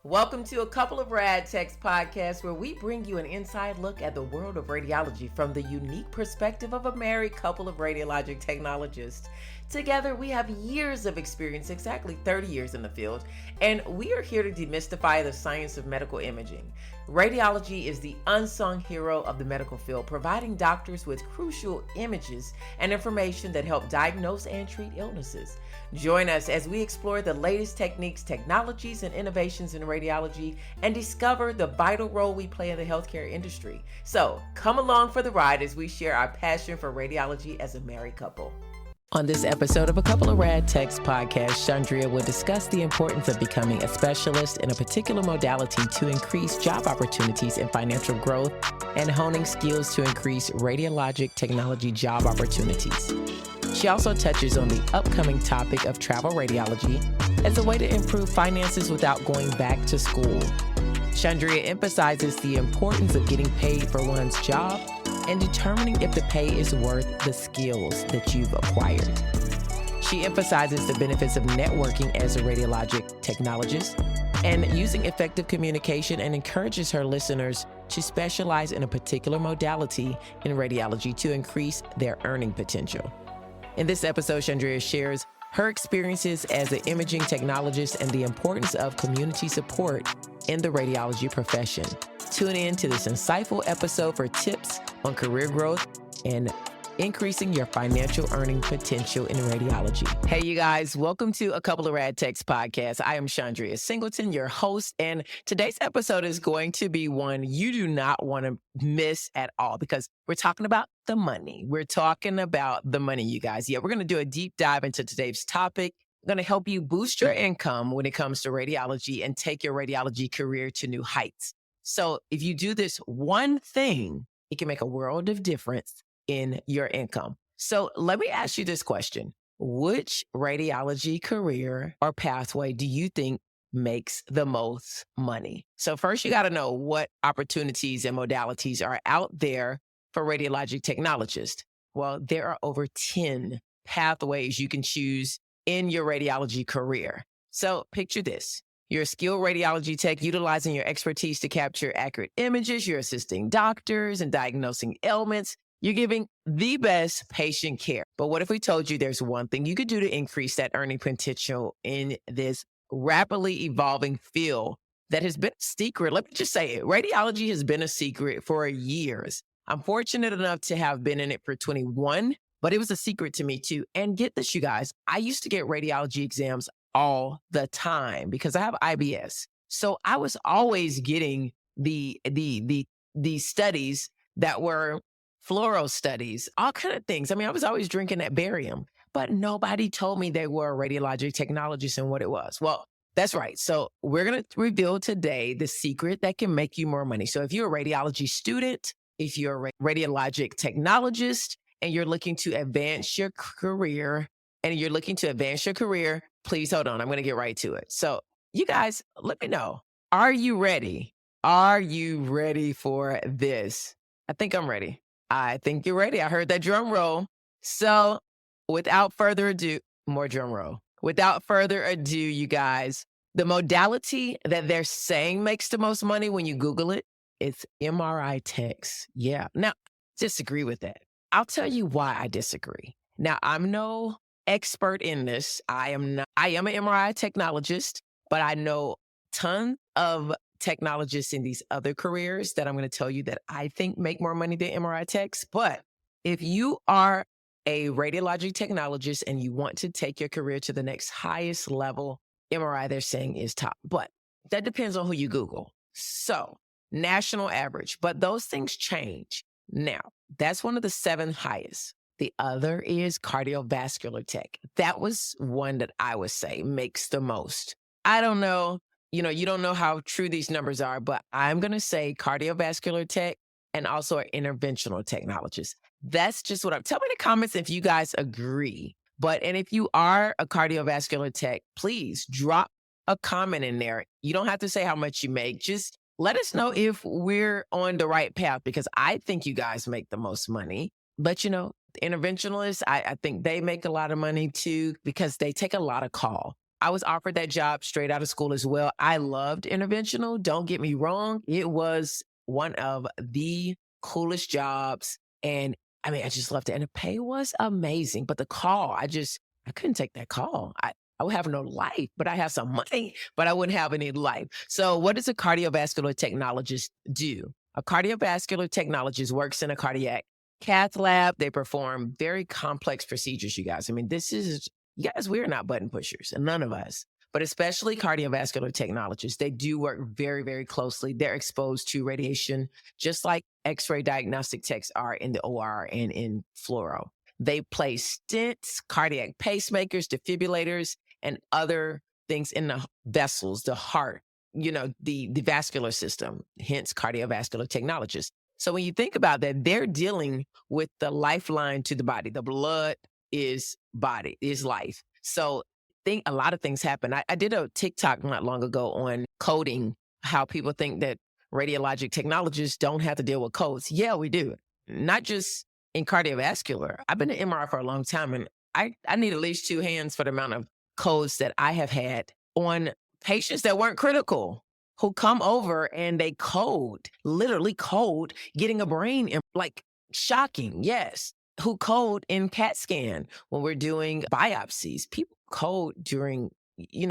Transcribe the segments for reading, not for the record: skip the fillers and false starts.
Welcome to a couple of Rad Techs podcasts where we bring you an inside look at the world of radiology from the unique perspective of a married couple of radiologic technologists. Together, we have years of experience, exactly 30 years in the field, and we are here to demystify the science of medical imaging. Radiology is the unsung hero of the medical field, providing doctors with crucial images and information that help diagnose and treat illnesses. Join us as we explore the latest techniques, technologies, and innovations in radiology and discover the vital role we play in the healthcare industry. So come along for the ride as we share our passion for radiology as a married couple. On this episode of A Couple of Rad Techs podcast, Chaundria will discuss the importance of becoming a specialist in a particular modality to increase job opportunities and financial growth, and honing skills to increase radiologic technology job opportunities. She also touches on the upcoming topic of travel radiology as a way to improve finances without going back to school. Chaundria emphasizes the importance of getting paid for one's job and determining if the pay is worth the skills that you've acquired. She emphasizes the benefits of networking as a radiologic technologist and using effective communication, and encourages her listeners to specialize in a particular modality in radiology to increase their earning potential. In this episode, Chaundria shares her experiences as an imaging technologist and the importance of community support in the radiology profession. Tune in to this insightful episode for tips on career growth and increasing your financial earning potential in radiology. Hey, you guys, welcome to A Couple of Rad Techs podcast. I am Chaundria Singleton, your host, and today's episode is going to be one you do not want to miss at all because we're talking about the money. We're talking about the money, you guys. Yeah, we're going to do a deep dive into today's topic. I'm going to help you boost your income when it comes to radiology and take your radiology career to new heights. So if you do this one thing, it can make a world of difference in your income. So let me ask you this question. Which radiology career or pathway do you think makes the most money? So first, you got to know what opportunities and modalities are out there for radiologic technologists. Well, there are over 10 pathways you can choose in your radiology career. So picture this. You're a skilled radiology tech utilizing your expertise to capture accurate images. You're assisting doctors in diagnosing ailments. You're giving the best patient care. But what if we told you there's one thing you could do to increase that earning potential in this rapidly evolving field that has been a secret? Let me just say it. Radiology has been a secret for years. I'm fortunate enough to have been in it for 21, but it was a secret to me too. And get this, you guys, I used to get radiology exams all the time because I have IBS. So I was always getting the studies that were fluoro studies, all kind of things. I mean, I was always drinking that barium, but nobody told me they were a radiologic technologist and what it was. Well, that's right. So we're going to reveal today the secret that can make you more money. So if you're a radiology student, if you're a radiologic technologist, and you're looking to advance your career, please hold on. I'm going to get right to it. So you guys, let me know. Are you ready? Are you ready for this? I think I'm ready. I think you're ready. I heard that drum roll. So without further ado, more drum roll. Without further ado, you guys, the modality that they're saying makes the most money when you Google it, it's MRI techs. Yeah. Now, disagree with that. I'll tell you why I disagree. Now, I'm no expert in this. I am an MRI technologist, but I know tons of technologists in these other careers that I'm going to tell you that I think make more money than MRI techs. But if you are a radiologic technologist and you want to take your career to the next highest level, MRI, they're saying, is top. But that depends on who you Google. So national average, but those things change. Now, that's one of the 7 highest. The other is cardiovascular tech. That was one that I would say makes the most. I don't know. You don't know how true these numbers are, but I'm going to say cardiovascular tech and also an interventional technologist. That's just what tell me in the comments if you guys agree. And if you are a cardiovascular tech, please drop a comment in there. You don't have to say how much you make. Just let us know if we're on the right path, because I think you guys make the most money. But, the interventionalists, I think they make a lot of money too, because they take a lot of call. I was offered that job straight out of school as well. I loved interventional. Don't get me wrong. It was one of the coolest jobs. And I mean, I just loved it. And the pay was amazing. But the call, I couldn't take that call. I would have no life, but I have some money, but I wouldn't have any life. So, what does a cardiovascular technologist do? A cardiovascular technologist works in a cardiac cath lab. They perform very complex procedures, you guys. I mean, you guys, we're not button pushers, and none of us, but especially cardiovascular technologists. They do work very, very closely. They're exposed to radiation, just like x ray diagnostic techs are in the OR and in fluoro. They place stents, cardiac pacemakers, defibrillators, and other things in the vessels, the heart, the vascular system, hence cardiovascular technologists. So when you think about that, they're dealing with the lifeline to the body. The blood is body, is life. So think a lot of things happen. I did a TikTok not long ago on coding, how people think that radiologic technologists don't have to deal with codes. Yeah, we do. Not just in cardiovascular. I've been in MRI for a long time, and I need at least two hands for the amount of codes that I have had on patients that weren't critical, who come over and they code, literally code, getting a brain, like shocking, yes. Who code in CAT scan when we're doing biopsies. People code during,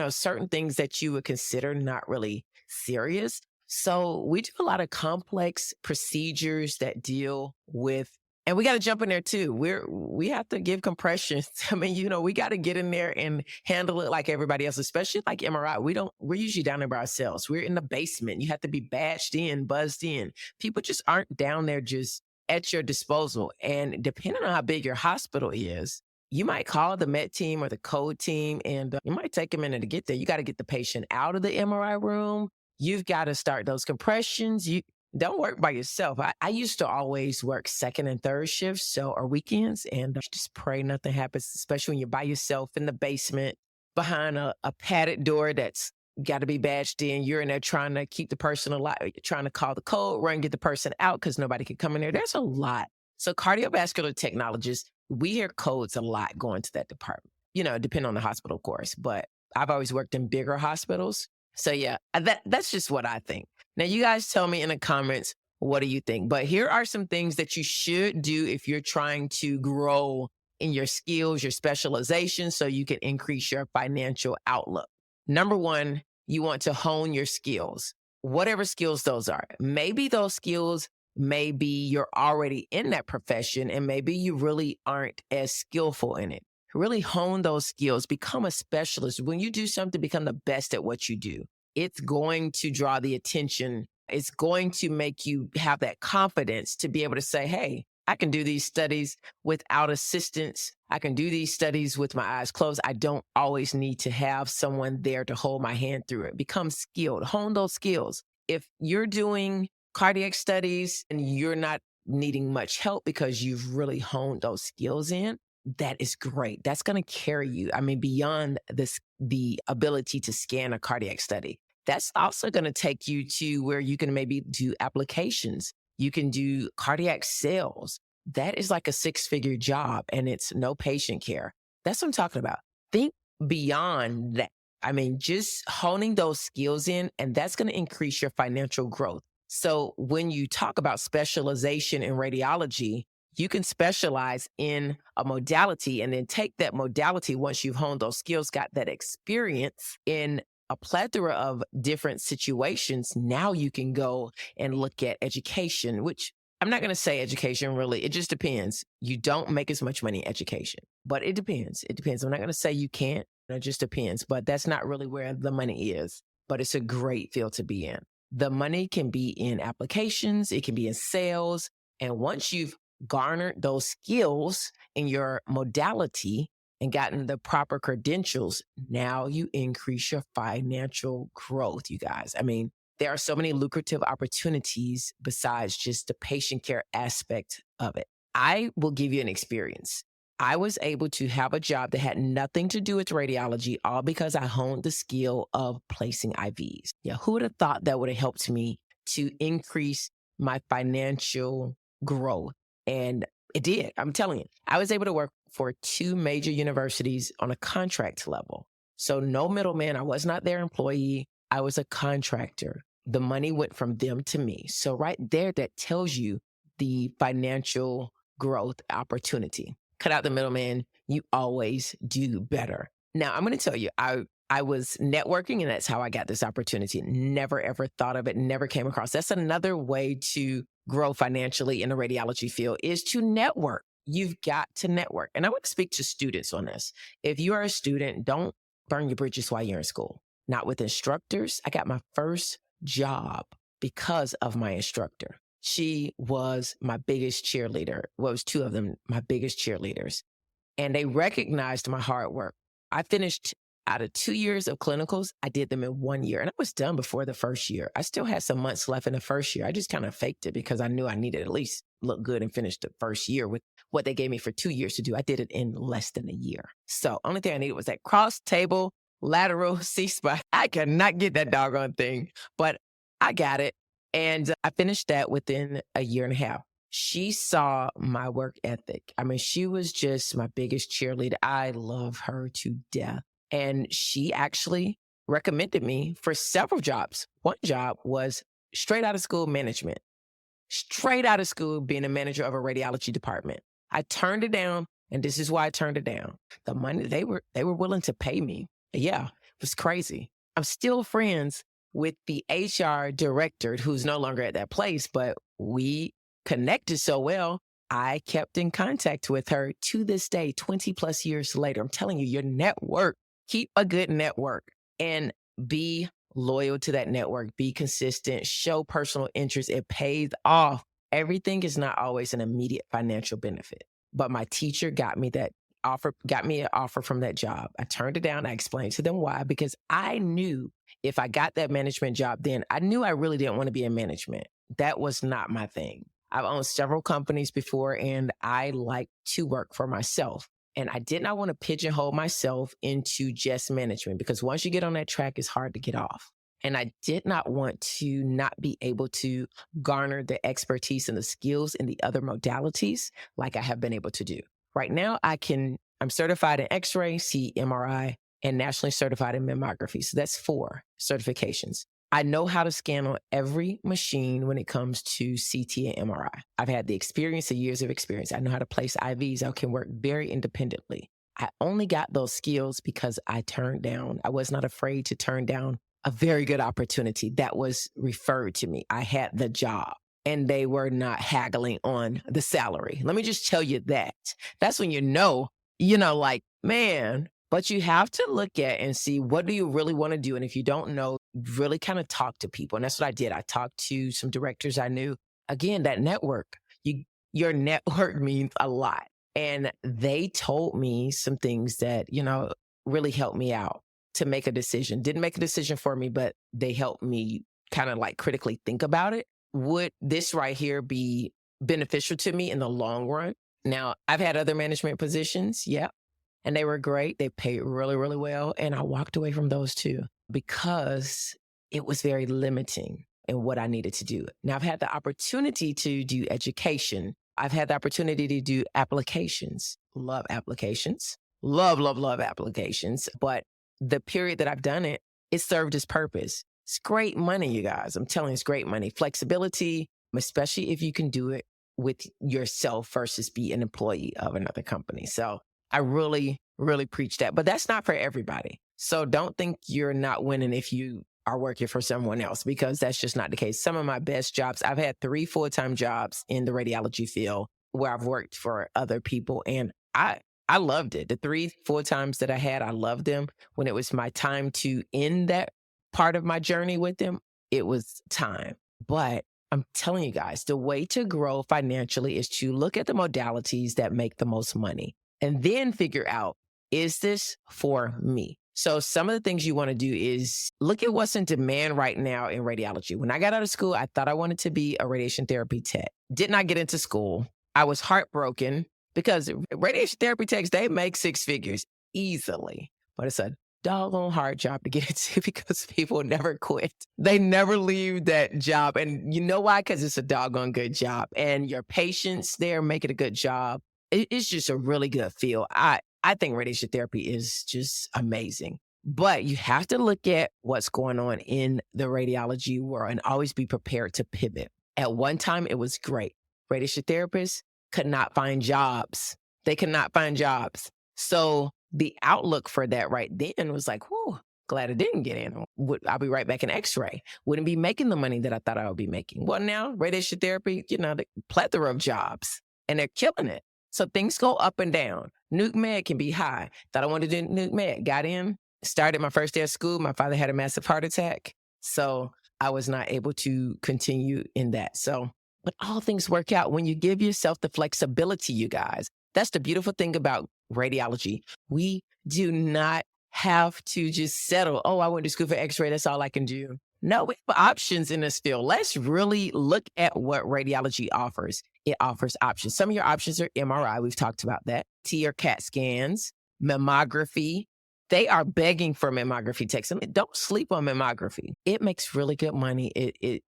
certain things that you would consider not really serious. So we do a lot of complex procedures that deal with, and we got to jump in there too. We have to give compressions. I mean, we got to get in there and handle it like everybody else, especially like MRI. We're usually down there by ourselves. We're in the basement. You have to be badged in, buzzed in. People just aren't down there just at your disposal. And depending on how big your hospital is, you might call the med team or the code team, and you might take a minute to get there. You got to get the patient out of the MRI room. You've got to start those compressions. You don't work by yourself. I used to always work second and third shifts, or weekends, and just pray nothing happens, especially when you're by yourself in the basement behind a padded door that's got to be badged in. You're in there trying to keep the person alive. You're trying to call the code, run, get the person out because nobody can come in there. There's a lot. So cardiovascular technologists, we hear codes a lot going to that department, depending on the hospital, of course. But I've always worked in bigger hospitals. So yeah, that's just what I think. Now, you guys tell me in the comments, what do you think? But here are some things that you should do if you're trying to grow in your skills, your specialization, so you can increase your financial outlook. Number one, you want to hone your skills, whatever skills those are. Maybe those skills, maybe you're already in that profession and maybe you really aren't as skillful in it. Really hone those skills, become a specialist. When you do something, become the best at what you do. It's going to draw the attention. It's going to make you have that confidence to be able to say, hey, I can do these studies without assistance. I can do these studies with my eyes closed. I don't always need to have someone there to hold my hand through it. Become skilled, hone those skills. If you're doing cardiac studies and you're not needing much help because you've really honed those skills in, that is great. That's going to carry you. I mean, beyond the ability to scan a cardiac study, that's also going to take you to where you can maybe do applications. You can do cardiac sales. That is like a 6-figure job and it's no patient care. That's what I'm talking about. Think beyond that. I mean, just honing those skills in, and that's going to increase your financial growth. So when you talk about specialization in radiology, you can specialize in a modality and then take that modality once you've honed those skills, got that experience in a plethora of different situations. Now you can go and look at education, which I'm not going to say education really. It just depends. You don't make as much money in education, but it depends. It depends. I'm not going to say you can't. It just depends, but that's not really where the money is. But it's a great field to be in. The money can be in applications. It can be in sales. And once you've garnered those skills in your modality and gotten the proper credentials, now you increase your financial growth, you guys. I mean, there are so many lucrative opportunities besides just the patient care aspect of it. I will give you an experience. I was able to have a job that had nothing to do with radiology, all because I honed the skill of placing IVs. Yeah, who would have thought that would have helped me to increase my financial growth? And it did. I'm telling you, I was able to work for 2 major universities on a contract level. So no middleman. I was not their employee. I was a contractor. The money went from them to me. So right there, that tells you the financial growth opportunity. Cut out the middleman. You always do better. Now, I'm going to tell you, I was networking and that's how I got this opportunity. Never ever thought of it, never came across. That's another way to grow financially in the radiology field is to network. You've got to network. And I want to speak to students on this. If you are a student, don't burn your bridges while you're in school. Not with instructors. I got my first job because of my instructor. She was my biggest cheerleader. Well, it was two of them, my biggest cheerleaders. And they recognized my hard work. I finished out of 2 years of clinicals. I did them in 1 year and I was done before the first year. I still had some months left in the first year. I just kind of faked it because I knew I needed at least look good and finish the first year with what they gave me for 2 years to do. I did it in less than a year. So only thing I needed was that cross table lateral C-spot. I could not get that doggone thing, but I got it. And I finished that within a year and a half. She saw my work ethic. I mean, she was just my biggest cheerleader. I love her to death. And she actually recommended me for several jobs. One job was straight out of school management, straight out of school being a manager of a radiology department. I turned it down, and this is why I turned it down. The money they were willing to pay me. Yeah, it was crazy. I'm still friends with the HR director who's no longer at that place, but we connected so well. I kept in contact with her to this day, 20 plus years later. I'm telling you, your network, keep a good network and be loyal to that network. Be consistent, show personal interest. It pays off. Everything is not always an immediate financial benefit. But my teacher got me an offer from that job. I turned it down. I explained to them why, because I knew if I got that management job, then I knew I really didn't want to be in management. That was not my thing. I've owned several companies before and I like to work for myself. And I did not want to pigeonhole myself into just management because once you get on that track, it's hard to get off. And I did not want to not be able to garner the expertise and the skills in the other modalities like I have been able to do. Right now, I'm certified in X-ray, MRI, and nationally certified in mammography. So that's 4 certifications. I know how to scan on every machine when it comes to CT and MRI. I've had the experience, the years of experience. I know how to place IVs. I can work very independently. I only got those skills because I was not afraid to turn down a very good opportunity that was referred to me. I had the job and they were not haggling on the salary. Let me just tell you that. That's when like, man, but you have to look at and see what do you really want to do. And if you don't know, really kind of talk to people. And that's what I did. I talked to some directors I knew. Again, that network, your network means a lot. And they told me some things that, really helped me out to make a decision. Didn't make a decision for me, but they helped me kind of like critically think about it. Would this right here be beneficial to me in the long run? Now, I've had other management positions. Yeah. And they were great. They paid really, really well. And I walked away from those too because it was very limiting in what I needed to do. Now, I've had the opportunity to do education. I've had the opportunity to do applications. Love applications. Love applications. But the period that I've done it, it served its purpose. It's great money, you guys. I'm telling you, it's great money. Flexibility, especially if you can do it with yourself versus be an employee of another company. So I really, really preach that. But that's not for everybody. So don't think you're not winning if you are working for someone else, because that's just not the case. Some of my best jobs, I've had 3 full-time jobs in the radiology field where I've worked for other people. And I loved it. The 3 full-times that I had, I loved them. When it was my time to end that part of my journey with them, it was time. But I'm telling you guys, the way to grow financially is to look at the modalities that make the most money and then figure out, is this for me? So some of the things you want to do is look at what's in demand right now in radiology. When I got out of school, I thought I wanted to be a radiation therapy tech. Did not get into school. I was heartbroken because radiation therapy techs, they make 6 figures easily, but it's a doggone hard job to get into because people never quit. They never leave that job. And you know why? Because it's a doggone good job. And your patients there make it a good job. It's just a really good feel. I think radiation therapy is just amazing. But you have to look at what's going on in the radiology world and always be prepared to pivot. At one time, it was great. Radiation therapists could not find jobs. They could not find jobs. So the outlook for that right then was like, whoa, glad I didn't get in. I'll be right back in x-ray. Wouldn't be making the money that I thought I would be making. Well, now radiation therapy, the plethora of jobs and they're killing it. So things go up and down. Nuke med can be high. Thought I wanted to do nuke med. Got in, started my first day of school. My father had a massive heart attack. So I was not able to continue in that. So, but all things work out when you give yourself the flexibility, you guys. That's the beautiful thing about radiology. We do not have to just settle. Oh, I went to school for x-ray. That's all I can do. No, we have options in this field. Let's really look at what radiology offers. It offers options. Some of your options are MRI. We've talked about that. T or CAT scans, mammography. They are begging for mammography techs. I mean, don't sleep on mammography. It makes really good money. It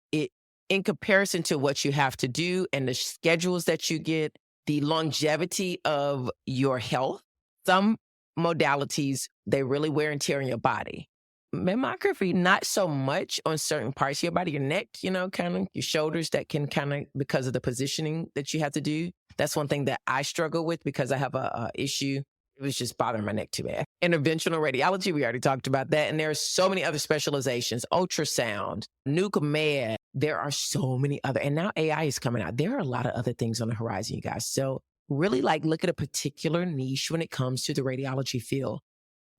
in comparison to what you have to do and the schedules that you get, the longevity of your health. Some modalities, they really wear and tear on your body. Mammography, not so much on certain parts of your body, your neck, kind of your shoulders that can kind of, because of the positioning that you have to do. That's one thing that I struggle with because I have a issue. It was just bothering my neck too bad. Interventional radiology, we already talked about that. And there are so many other specializations, ultrasound, nuke med. There are so many other, and now AI is coming out. There are a lot of other things on the horizon, you guys. So really look at a particular niche when it comes to the radiology field.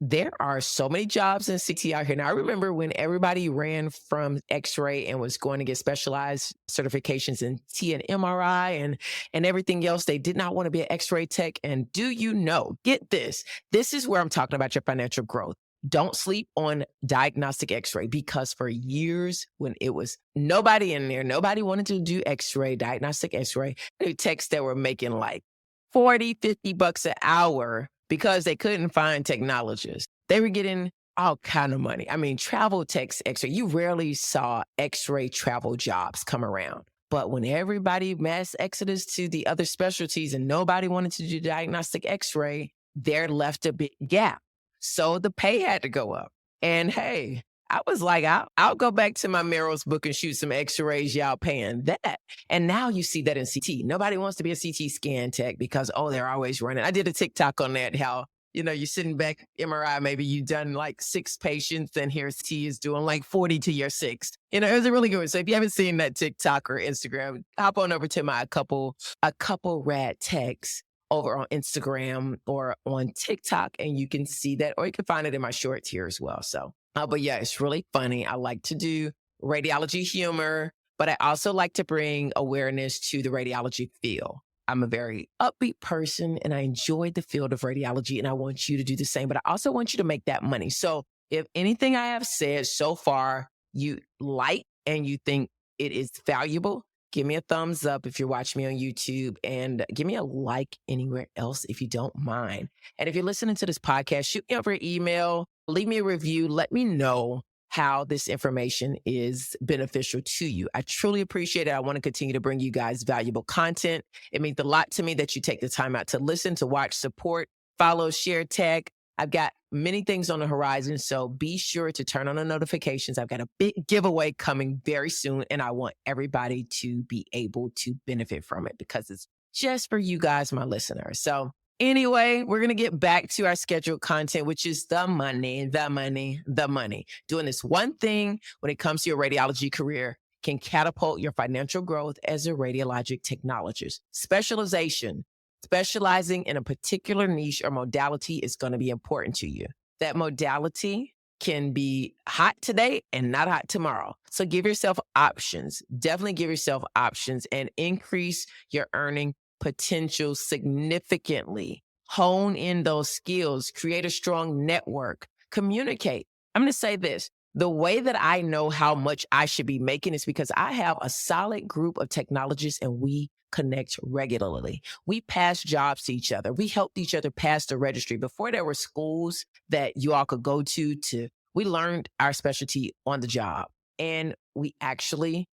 There are so many jobs in CT out here. Now, I remember when everybody ran from x-ray and was going to get specialized certifications in T and MRI and everything else. They did not want to be an x-ray tech. And do you know, get this, this is where I'm talking about your financial growth. Don't sleep on diagnostic x-ray because for years when it was nobody in there, nobody wanted to do x-ray, diagnostic x-ray, techs that were making like 40, 50 bucks an hour because they couldn't find technologists. They were getting all kind of money. I mean, travel techs, x-ray, you rarely saw x-ray travel jobs come around. But when everybody mass exodus to the other specialties and nobody wanted to do diagnostic x-ray, there left a big gap. So the pay had to go up. And hey, I was like, I'll go back to my Merrill's book and shoot some x-rays, y'all paying that. And now you see that in CT. Nobody wants to be a CT scan tech because, they're always running. I did a TikTok on that, how, you're sitting back MRI, maybe you've done like 6 patients and here CT is doing like 40 to your 6th. It was a really good one. So if you haven't seen that TikTok or Instagram, hop on over to my a couple rad techs over on Instagram or on TikTok and you can see that, or you can find it in my shorts here as well. So. But yeah, it's really funny. I like to do radiology humor, but I also like to bring awareness to the radiology field. I'm a very upbeat person and I enjoy the field of radiology and I want you to do the same, but I also want you to make that money. So if anything I have said so far, you like and you think it is valuable, give me a thumbs up if you're watching me on YouTube and give me a like anywhere else if you don't mind. And if you're listening to this podcast, shoot me over an email, leave me a review, let me know how this information is beneficial to you. I truly appreciate it. I want to continue to bring you guys valuable content. It means a lot to me that you take the time out to listen, to watch, support, follow, share, tag. I've got many things on the horizon, so be sure to turn on the notifications. I've got a big giveaway coming very soon, and I want everybody to be able to benefit from it because it's just for you guys, my listeners. So anyway, we're going to get back to our scheduled content, which is the money. Doing this one thing when it comes to your radiology career can catapult your financial growth as a radiologic technologist. Specializing in a particular niche or modality is going to be important to you. That modality can be hot today and not hot tomorrow. So give yourself options. Definitely give yourself options and increase your earning potential significantly. Hone in those skills, create a strong network, communicate. I'm going to say this. The way that I know how much I should be making is because I have a solid group of technologists and we connect regularly. We pass jobs to each other. We helped each other pass the registry. Before there were schools that you all could go to, we learned our specialty on the job. And we actually,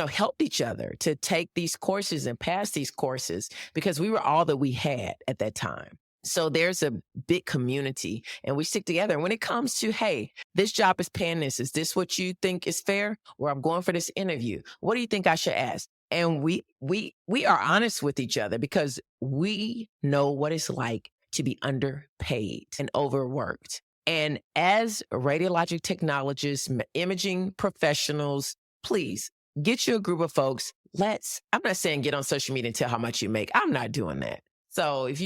helped each other to take these courses and pass these courses because we were all that we had at that time. So there's a big community and we stick together. And when it comes to, hey, this job is paying this, is this what you think is fair? Or I'm going for this interview. What do you think I should ask? And we are honest with each other because we know what it's like to be underpaid and overworked. And as radiologic technologists, imaging professionals, please get you a group of folks. I'm not saying get on social media and tell how much you make. I'm not doing that. So if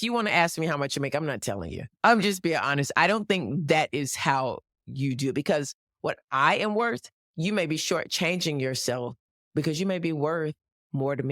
you want to ask me how much you make, I'm not telling you. I'm just being honest. I don't think that is how you do it because what I am worth, you may be shortchanging yourself because you may be worth more than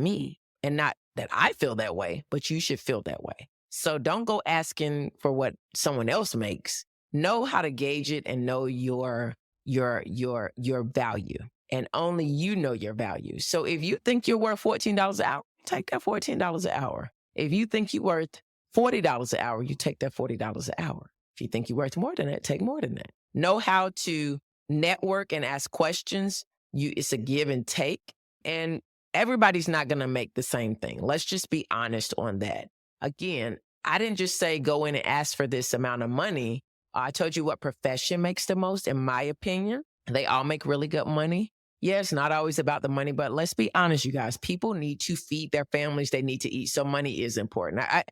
me. And not that I feel that way, but you should feel that way. So don't go asking for what someone else makes. Know how to gauge it and know your value. And only you know your value. So if you think you're worth $14 an hour, take that $14 an hour. If you think you're worth $40 an hour, you take that $40 an hour. If you think you're worth more than that, take more than that. Know how to network and ask questions. It's a give and take. And everybody's not going to make the same thing. Let's just be honest on that. Again, I didn't just say go in and ask for this amount of money. I told you what profession makes the most, in my opinion. They all make really good money. Yeah, it's not always about the money, but let's be honest, you guys. People need to feed their families. They need to eat. So money is important. I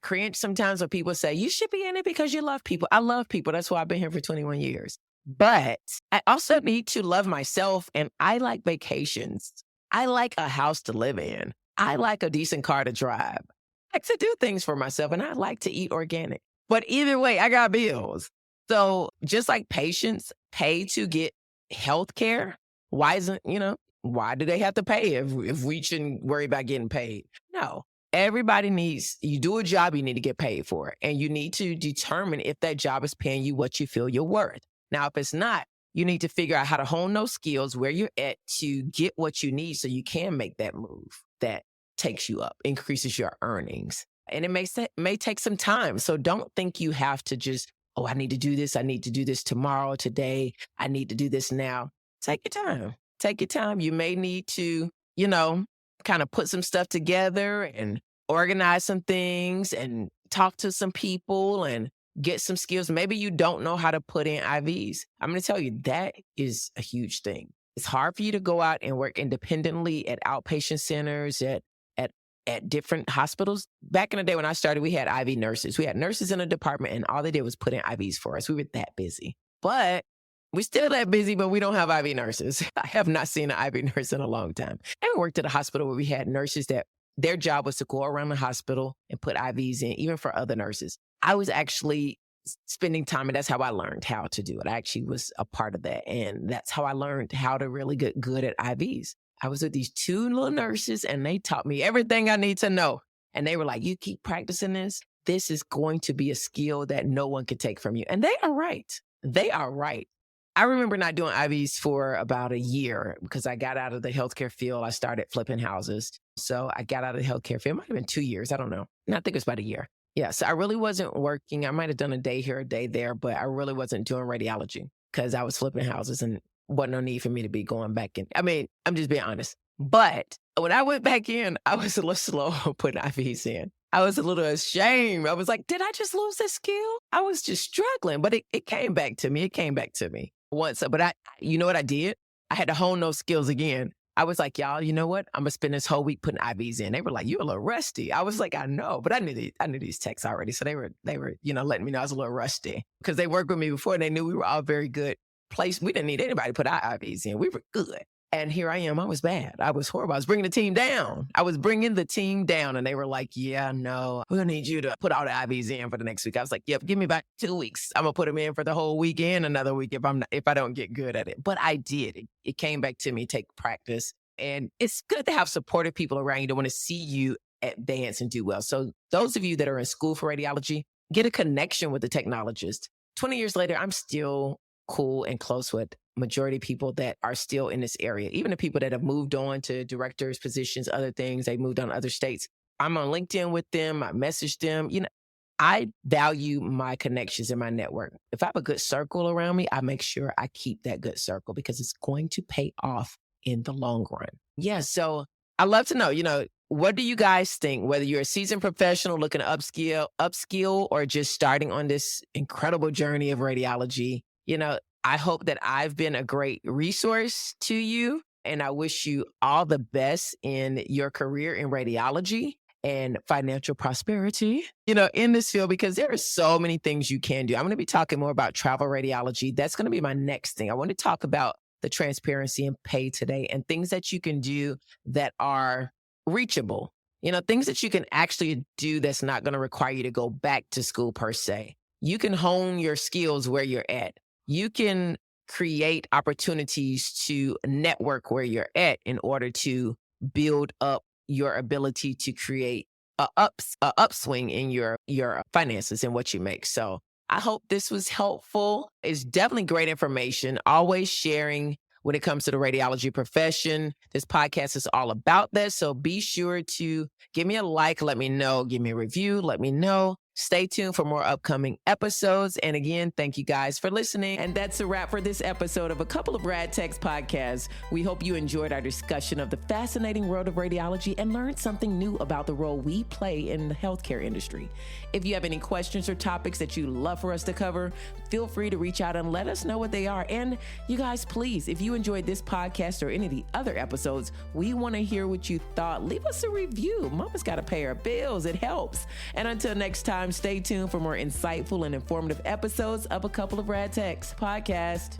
cringe sometimes when people say, you should be in it because you love people. I love people. That's why I've been here for 21 years. But I also need to love myself, and I like vacations. I like a house to live in. I like a decent car to drive. I like to do things for myself, and I like to eat organic. But either way, I got bills. So just like patients pay to get health care, why do they have to pay if we shouldn't worry about getting paid? No. Everybody you do a job, you need to get paid for it. And you need to determine if that job is paying you what you feel you're worth. Now, if it's not, you need to figure out how to hone those skills where you're at to get what you need so you can make that move that takes you up, increases your earnings. And it may take some time. So don't think you have to just, I need to do this. I need to do this tomorrow, today. I need to do this now. Take your time. Take your time. You may need to, kind of put some stuff together and organize some things and talk to some people and get some skills. Maybe you don't know how to put in IVs. I'm going to tell you, that is a huge thing. It's hard for you to go out and work independently at outpatient centers, at different hospitals. Back in the day when I started, we had IV nurses. We had nurses in a department, and all they did was put in IVs for us. We were that busy. But we're still that busy, but we don't have IV nurses. I have not seen an IV nurse in a long time. And we worked at a hospital where we had nurses that their job was to go around the hospital and put IVs in, even for other nurses. I was actually spending time, and that's how I learned how to do it. I actually was a part of that, and that's how I learned how to really get good at IVs. I was with these two little nurses, and they taught me everything I need to know. And they were like, you keep practicing this. This is going to be a skill that no one can take from you. And they are right. They are right. I remember not doing IVs for about a year because I got out of the healthcare field. I started flipping houses. So I got out of the healthcare field. It might have been 2 years. I don't know. No, I think it was about a year. Yeah. So I really wasn't working. I might have done a day here, a day there, but I really wasn't doing radiology because I was flipping houses and wasn't no need for me to be going back in. I mean, I'm just being honest. But when I went back in, I was a little slow on putting IVs in. I was a little ashamed. I was like, did I just lose this skill? I was just struggling, but it came back to me. It came back to me once. But you know what I did? I had to hone those skills again. I was like, y'all, you know what? I'm going to spend this whole week putting IVs in. They were like, you're a little rusty. I was like, I know, but I knew these techs already. So they were, letting me know I was a little rusty because they worked with me before and they knew we were all very good. We didn't need anybody to put our IVs in. We were good. And here I am. I was bad. I was horrible. I was bringing the team down. And they were like, yeah, no, we'll need you to put all the IVs in for the next week. I was like, yep, give me about 2 weeks. I'm going to put them in for the whole weekend, another week if I don't get good at it. But I did. It came back to me, take practice. And it's good to have supportive people around you that want to see you advance and do well. So those of you that are in school for radiology, get a connection with the technologist. 20 years later, I'm still cool and close with majority of people that are still in this area. Even the people that have moved on to directors, positions, other things, they moved on to other states. I'm on LinkedIn with them. I message them. I value my connections in my network. If I have a good circle around me, I make sure I keep that good circle because it's going to pay off in the long run. Yeah. So I love to know, what do you guys think? Whether you're a seasoned professional looking to upskill, or just starting on this incredible journey of radiology, I hope that I've been a great resource to you, and I wish you all the best in your career in radiology and financial prosperity, in this field, because there are so many things you can do. I'm going to be talking more about travel radiology. That's going to be my next thing. I want to talk about the transparency and pay today and things that you can do that are reachable, things that you can actually do that's not going to require you to go back to school per se. You can hone your skills where you're at. You can create opportunities to network where you're at in order to build up your ability to create a upswing in your finances and what you make. So I hope this was helpful. It's definitely great information. Always sharing when it comes to the radiology profession. This podcast is all about that. So be sure to give me a like, let me know, give me a review, let me know. Stay tuned for more upcoming episodes. And again, thank you guys for listening. And that's a wrap for this episode of A Couple of Rad Techs podcast. We hope you enjoyed our discussion of the fascinating world of radiology and learned something new about the role we play in the healthcare industry. If you have any questions or topics that you'd love for us to cover, feel free to reach out and let us know what they are. And you guys, please, if you enjoyed this podcast or any of the other episodes, we want to hear what you thought. Leave us a review. Mama's got to pay her bills. It helps. And until next time, stay tuned for more insightful and informative episodes of A Couple of Rad Techs podcast.